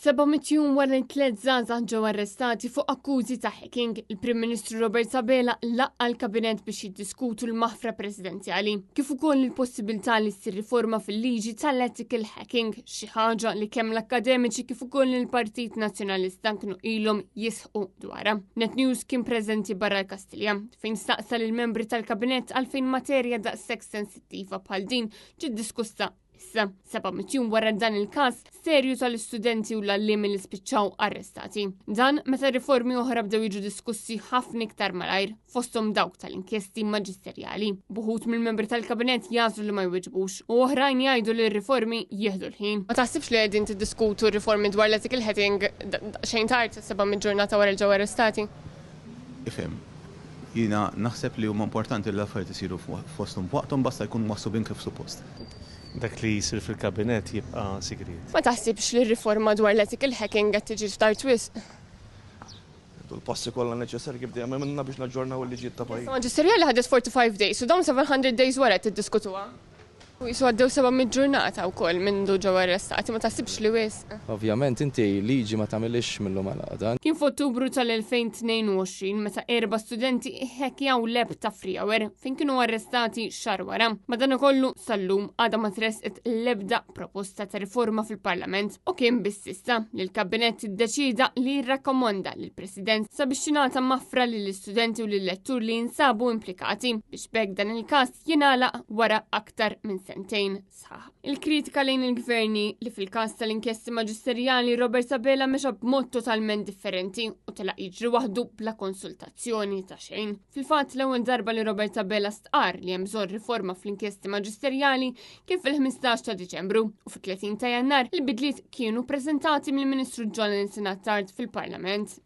700 jum wara l-tliet żgħażagħ ġew arrestati fuq akkużi ta' hacking, il-Prim Ministru Robert Sabella laqqa l-Kabinet biex jiddiskutu l-maħfra presidenzjali, kif ukoll il-possibilità li ssir riforma fil-liġi tal-ethical hacking, xi ħaġa li kemm l-akademiċi kif ukoll il-Partit Nazzjonalista kienu ilhom jisħu dwarha. Net News kien preżenti barra l-Kastilja fejn staqsa lill-membri tal-Kabinet għalfejn materja daqshekk sensittiva bħal din ġiet diskussa. Issa, 700 jum wara dan il-każ serju tal-istudenti u l-allimi li spiċċaw arrestati. Dan meta riformi oħra bdew jiġu diskussi ħafna iktar malajr fosthom dawk tal-inkjesti maġisterjali. Buħut mill-membri tal-Kabinet jażlu li ma jwiġbux u oħrajn jgħidu li r-riformi jieħdu l-ħin. Ma taħsibx li qegħdin tiddiskutu r-riformi dwar l-ethical hacking xejn tard 700 ġurnata wara l-ġew arrestati? Ifhem. Jiena naħseb li huma importanti li l-affarijiet isiru fosthom waqthom basta jkun maħsubin kif suppost. Dak li jsir fil-kabinet jibqa' sigriet. Ma taħsibx li r-riforma dwar l-ethical hacking qed tiġi f'tard wisq? Il-passi kollha neċessarji kif dejjem minna biex naġġornaw il-liġijiet ta' pajjiż. Maġisterjali ħadet 45 days u dawn 700 days wara tiddiskutuha. U jisu għaddew 700 ġurnata wkoll minn ġew arrestati, ma taħsibx li wisq? Ovvjament inti liġi ma tagħmilx minnhom għal Kien f'Ottubru tal-2022 meta 4 studenti ħekkjaw leb ta' freeware fejn kienu arrestati xahar wara. Madankollu sal-lum għadha ma tresqet l-ebda proposta ta' riforma fil-Parlament u kien biss issa li l-Kabinet iddeċida li jirrakkomonda lill-President sabiex jingħata maħfra lill-istudenti u lill-lettur li jinsabu implikati biex bekk dan il-każ jingħalaq wara aktar minn sentejn sħaħ. Il-kritika lejn il-gverni li fil-każ tal-inkjesti maġisterjali Robert Sabella mexa b'mod totalment differenti u telaq jiġri waħdu bla konsultazzjoni ta' xejn. Fil-fatt l-ewwel darba li Robert Sabella stqar li hemm bżonn riforma fl-inkjesti maġisterjali kien fil-15 ta' Diċembru u fit-30 ta' Jannar il-bidliet kienu preżentati mill-Ministru Jonathan Tart fil-Parlament.